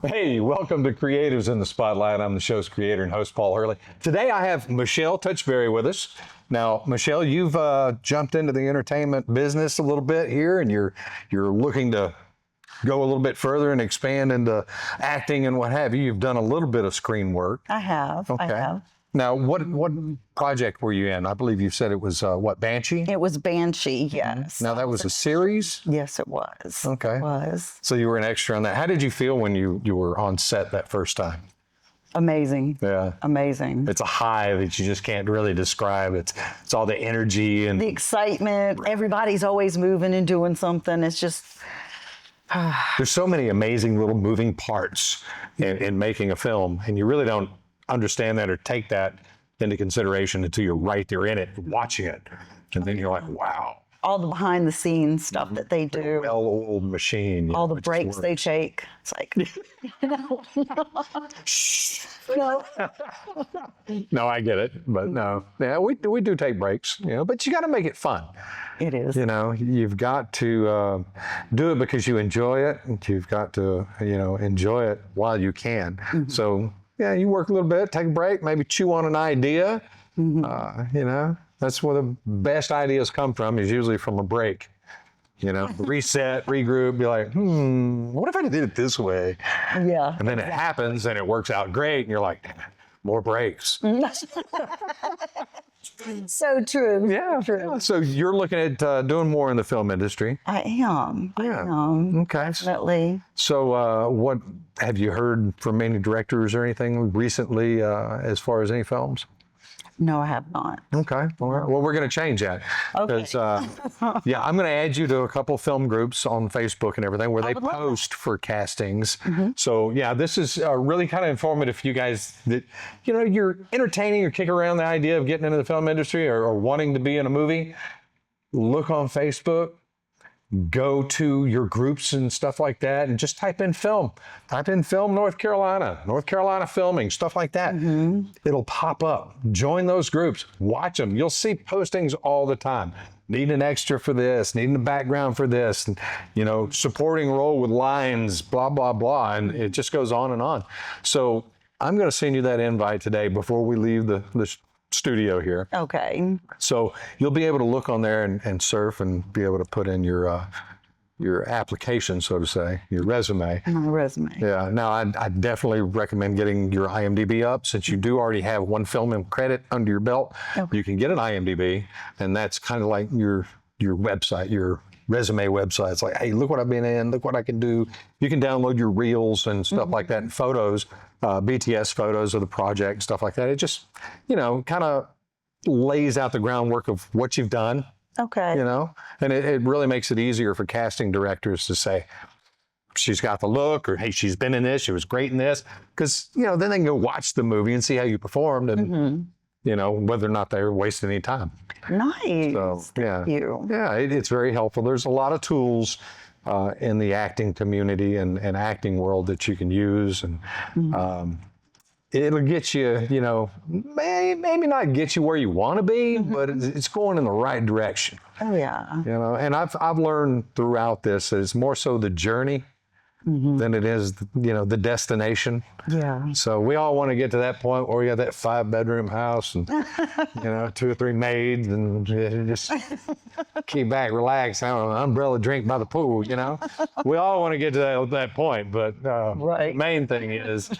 Hey, welcome to Creatives in the Spotlight. I'm the show's creator and host, Paul Hurley. Today I have Michelle Touchberry with us. Now, Michelle, you've jumped into the entertainment business a little bit here, and you're looking to go a little bit further and expand into acting and what have you. You've done a little bit of screen work. I have. Okay. I have. Now, what project were you in? I believe you said it was Banshee? It was Banshee, yes. Now, that was a series? Yes, it was. Okay. It was. So you were an extra on that. How did you feel when you were on set that first time? Amazing. Yeah. Amazing. It's a high that you just can't really describe. It's all the energy and The excitement. Everybody's always moving and doing something. It's just, there's so many amazing little moving parts in making a film, and you really don't understand that or take that into consideration until you're right there in it, watching it. And then you're like, wow. all the behind the scenes stuff that they do. Well-oiled machine. All the breaks they take. It's like, no. No, I get it, but no. Yeah, we do take breaks, but you got to make it fun. It is. You've got to do it because you enjoy it, and you've got to, enjoy it while you can. Mm-hmm. So, yeah, you work a little bit, take a break, maybe chew on an idea. Mm-hmm. That's where the best ideas come from, is usually from a break. Reset, regroup, be like, what if I did it this way? Yeah. And then it happens and it works out great, and you're like, more breaks. So true. Yeah. True. So you're looking at doing more in the film industry. I am. Yeah. I am. Okay. Definitely. So what have you heard from any directors or anything recently as far as any films? No, I have not. Okay. All right. Well, we're going to change that. Okay. Yeah, I'm going to add you to a couple of film groups on Facebook and everything where they would love post for castings. Mm-hmm. So, yeah, this is really kind of informative for you guys that, you're entertaining or kick around the idea of getting into the film industry or wanting to be in a movie. Look on Facebook. Go to your groups and stuff like that and just type in film. Type in film North Carolina filming, stuff like that. Mm-hmm. It'll pop up. Join those groups. Watch them. You'll see postings all the time. Needing an extra for this, needing a background for this, and, supporting role with lines, blah, blah, blah. And it just goes on and on. So I'm going to send you that invite today before we leave the studio here. Okay. So you'll be able to look on there and surf and be able to put in your application, so to say, your resume. My resume. Yeah. Now, I definitely recommend getting your IMDb up, since you do already have one film and credit under your belt. Okay. You can get an IMDb, and that's kind of like your website, your resume website. It's like, hey, look what I've been in, look what I can do. You can download your reels and stuff like that, and photos, BTS photos of the project, stuff like that. It just, kind of lays out the groundwork of what you've done. Okay. And it really makes it easier for casting directors to say, she's got the look, or hey, she's been in this, she was great in this. Because, then they can go watch the movie and see how you performed, and, whether or not they're wasting any time. Nice. So, yeah. Thank you. Yeah, it's very helpful. There's a lot of tools in the acting community and acting world that you can use. And it'll get you, maybe not get you where you want to be, but it's going in the right direction. Oh, yeah. And I've learned throughout this that it's more so the journey than it is, the destination. Yeah. So we all want to get to that point where we got that 5-bedroom house and, 2 or 3 maids, and just keep back, relax, have an umbrella drink by the pool, We all want to get to that point, but right. The main thing is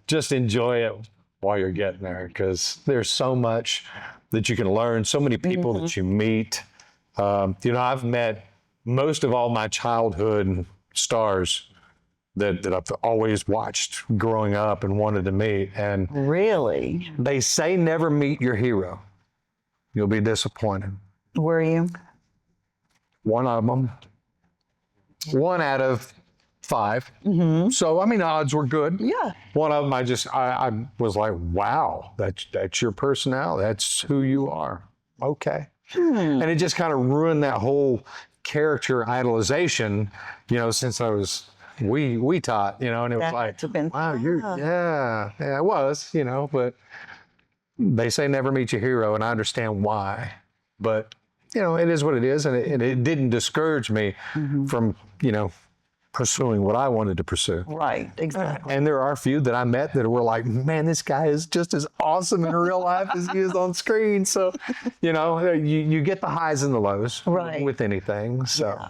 just enjoy it while you're getting there, because there's so much that you can learn, so many people that you meet. I've met most of all my childhood stars that I've always watched growing up and wanted to meet. And really? They say never meet your hero. You'll be disappointed. Were you? One of them. 1 out of 5. Mm-hmm. So, odds were good. Yeah. One of them, I was like, wow, that's your personality. That's who you are. Okay. And it just kind of ruined that whole character idolization, since I was we taught, and it was like, wow, yeah, it was, but they say never meet your hero, and I understand why. But, it is what it is, and it didn't discourage me from, pursuing what I wanted to pursue. Right, exactly. And there are a few that I met that were like, man, this guy is just as awesome in real life as he is on screen. So, you get the highs and the lows Right. with anything. So,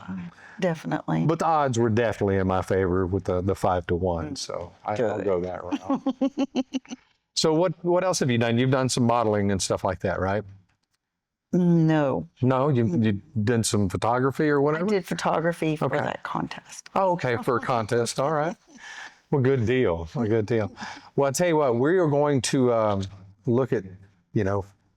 Definitely. but the odds were definitely in my favor with the 5-1. So I'll go that route. So what else have you done? You've done some modeling and stuff like that, right? No, No, you did some photography or I whatever? did photography for Okay. that contest. Oh, okay, for a contest. All right. Well, good deal. A good deal. Well, I'll tell you what, we are going to look at,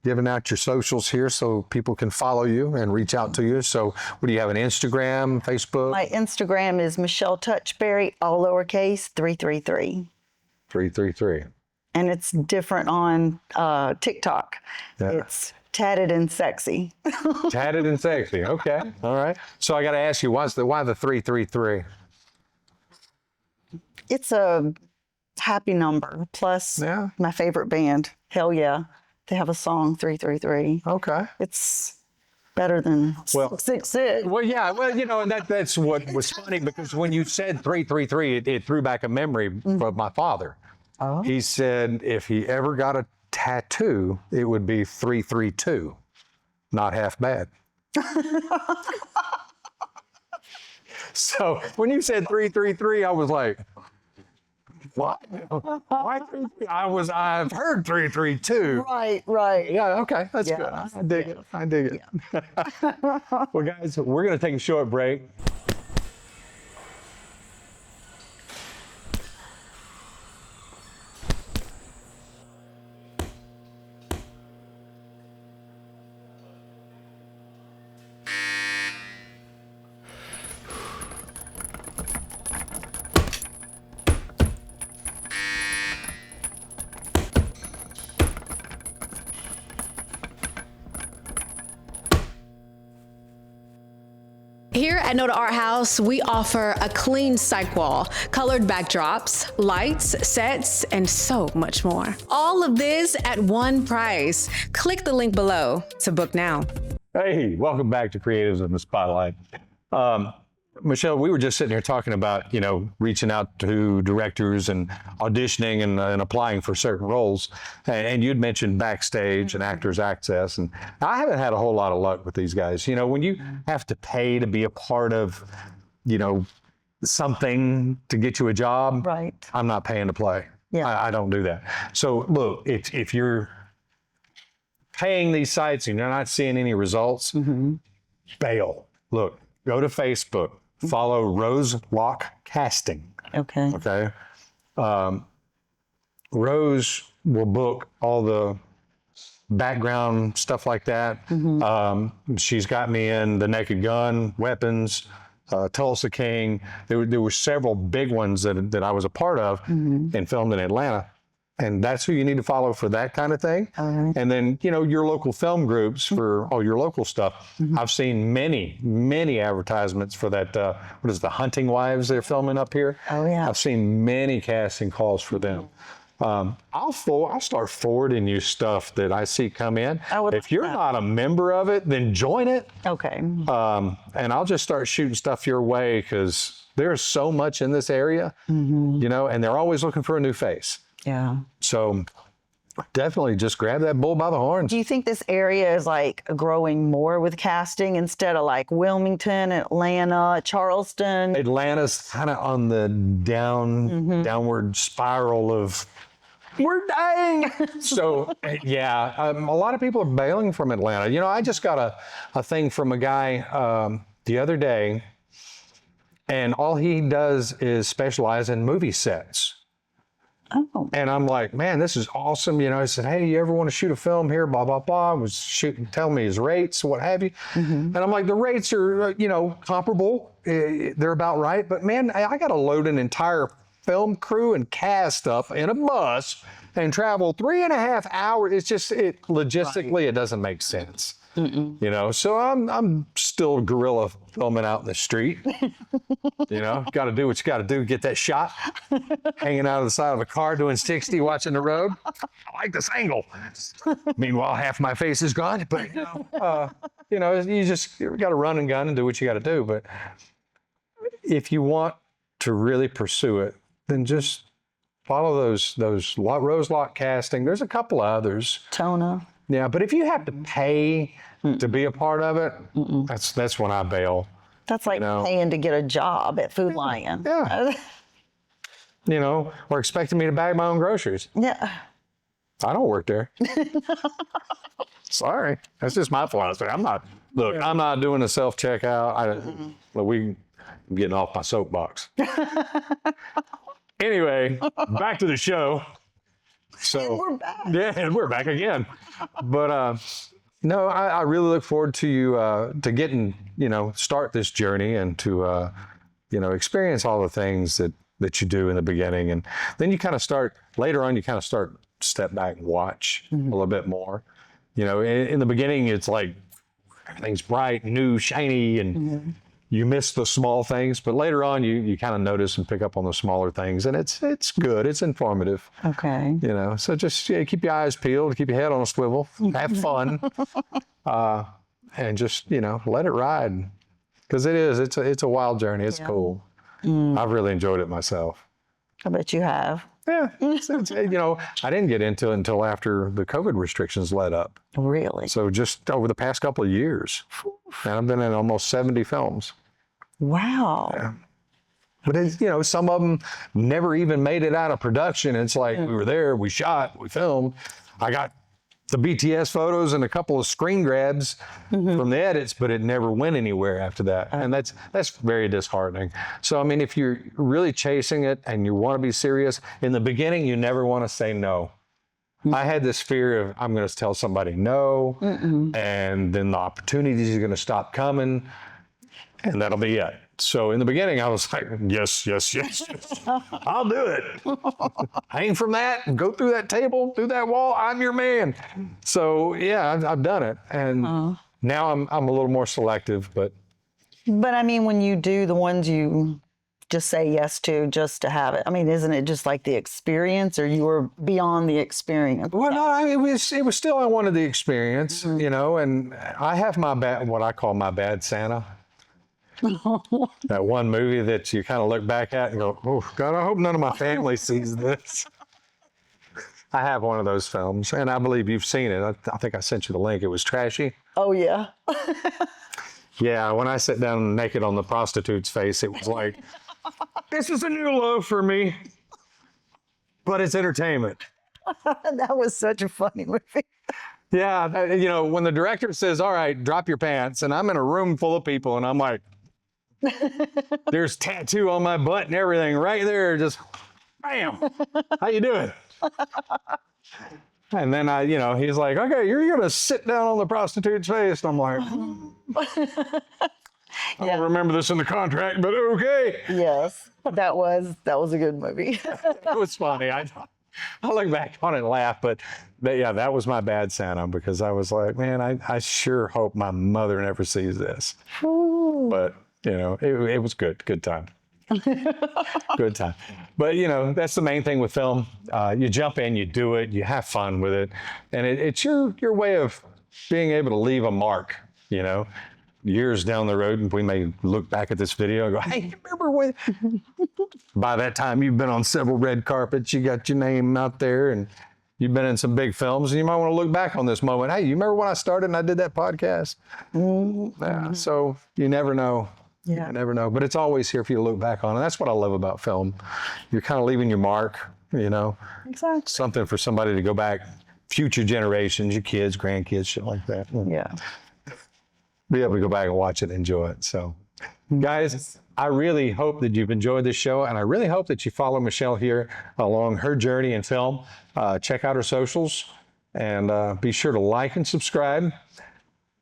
giving out your socials here so people can follow you and reach out to you. So what do you have, an Instagram, Facebook? My Instagram is Michelle Touchberry, all lowercase, 333. 333. And it's different on TikTok. Yeah. It's tatted and sexy. Tatted and sexy. Okay. All right. So I got to ask you, why the 333? It's a happy number. Plus, Yeah. my favorite band, Hell Yeah, they have a song, 333. Okay. It's better than Well- 666. Well, yeah. Well, and that's what was funny, because when you said 333, it threw back a memory of my father. Oh. He said if he ever got a tattoo, it would be 332. Not half bad. So when you said 333, I was like, what? Why 333? I've heard 332. Right. Yeah, okay, that's Yeah. good. I dig it. I dig it. Well, guys, we're going to take a short break. Here at Noda Art House, we offer a clean cyc wall, colored backdrops, lights, sets, and so much more. All of this at one price. Click the link below to book now. Hey, welcome back to Creatives in the Spotlight. Michelle, we were just sitting here talking about, reaching out to directors and auditioning and applying for certain roles. And you'd mentioned backstage and actors access. And I haven't had a whole lot of luck with these guys. When you have to pay to be a part of, something to get you a job, Right. I'm not paying to play. Yeah. I don't do that. So look, if you're paying these sites and you're not seeing any results, bail. Look, go to Facebook. Follow Rose Lock Casting. Okay. Okay. Rose will book all the background stuff like that. She's got me in The Naked Gun, Weapons, Tulsa King. There were several big ones that I was a part of and filmed in Atlanta. And that's who you need to follow for that kind of thing. And then, your local film groups for all your local stuff. I've seen many advertisements for that, what is the Hunting Wives they're filming up here? Oh, yeah. I've seen many casting calls for them. I'll start forwarding you stuff that I see come in. I would If you're love that. not a member of it, then join it. Okay. And I'll just start shooting stuff your way, because there's so much in this area, and they're always looking for a new face. Yeah. So definitely just grab that bull by the horns. Do you think this area is like growing more with casting instead of like Wilmington, Atlanta, Charleston? Atlanta's kind of on the downward spiral of we're dying. So yeah, a lot of people are bailing from Atlanta. I just got a thing from a guy the other day, and all he does is specialize in movie sets. Oh. And I'm like, man, this is awesome. He said, hey, you ever want to shoot a film here? Blah, blah, blah. Was telling me his rates, what have you. And I'm like, the rates are, comparable. They're about right. But man, I got to load an entire film crew and cast up in a bus and travel 3.5 hours. It's just, logistically, it doesn't make sense. So I'm still guerrilla filming out in the street. Got to do what you got to do, get that shot. Hanging out of the side of a car doing 60, watching the road. I like this angle. Meanwhile, half my face is gone. But you just got to run and gun and do what you got to do. But if you want to really pursue it, then just follow those Rose Lock Casting. There's a couple others. Tona. Yeah, but if you have to pay to be a part of it, that's when I bail. That's like paying to get a job at Food Lion. Yeah. Or expecting me to bag my own groceries. Yeah. I don't work there. Sorry. That's just my philosophy. I'm not doing a self-checkout. I'm getting off my soapbox. Anyway, back to the show. So And we're back. Yeah, and we're back again. But no, I really look forward to you to getting, start this journey and to experience all the things that you do in the beginning. And then you kind of start later on, step back and watch a little bit more. In the beginning, it's like everything's bright, new, shiny, and you miss the small things. But later on, you kind of notice and pick up on the smaller things, and it's good. It's informative. Okay. So just keep your eyes peeled, keep your head on a swivel, have fun, and just let it ride, because it's a wild journey. It's cool. I've really enjoyed it myself. I bet you have. Yeah, I didn't get into it until after the COVID restrictions let up. Really? So just over the past couple of years, and I've been in almost 70 films. Wow. Yeah. But some of them never even made it out of production. It's like we were there, we shot, we filmed. I got the BTS photos and a couple of screen grabs from the edits, but it never went anywhere after that. And that's very disheartening. So, if you're really chasing it and you want to be serious, in the beginning, you never want to say no. I had this fear of, I'm going to tell somebody no, and then the opportunities are going to stop coming, and that'll be it. So in the beginning, I was like, yes, I'll do it. Hang from that, go through that table, through that wall, I'm your man. So yeah, I've done it. And now I'm a little more selective, but. But when you do the ones you just say yes to just to have it, isn't it just like the experience, or you were beyond the experience? Well, no, it was still, I wanted the experience, and I have what I call my bad Santa. That one movie that you kind of look back at and go, oh, God, I hope none of my family sees this. I have one of those films, and I believe you've seen it. I think I sent you the link. It was trashy. Oh, yeah. Yeah, when I sat down naked on the prostitute's face, it was like, this is a new low for me, but it's entertainment. That was such a funny movie. Yeah, when the director says, all right, drop your pants, and I'm in a room full of people, and I'm like, there's tattoo on my butt and everything right there, just bam. How you doing? And then he's like, okay, you're gonna sit down on the prostitute's face. And I'm like, I don't remember this in the contract, but okay. Yes, that was a good movie. It was funny. I look back on it and laugh, but that was my bad Santa, because I was like, man, I sure hope my mother never sees this. But it was good time. Good time. But that's the main thing with film. You jump in, you do it, you have fun with it, and it's your way of being able to leave a mark. Years down the road, and we may look back at this video and go, hey, remember when? By that time, you've been on several red carpets, you got your name out there, and you've been in some big films, and you might want to look back on this moment. Hey, you remember when I started and I did that podcast? Yeah, so you never know. Yeah. You never know. But it's always here for you to look back on. And that's what I love about film. You're kind of leaving your mark, Exactly. something for somebody to go back, future generations, your kids, grandkids, shit like that. Yeah. Be able to go back and watch it and enjoy it. So, guys, I really hope that you've enjoyed this show, and I really hope that you follow Michelle here along her journey in film. Check out her socials, and be sure to like and subscribe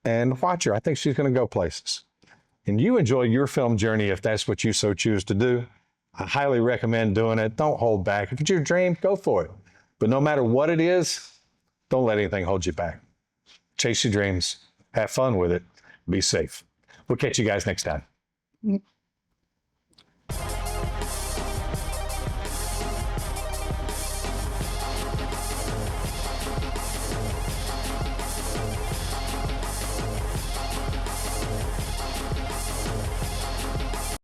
and watch her. I think she's going to go places. And you enjoy your film journey if that's what you so choose to do. I highly recommend doing it. Don't hold back. If it's your dream, go for it. But no matter what it is, don't let anything hold you back. Chase your dreams. Have fun with it. Be safe. We'll catch you guys next time.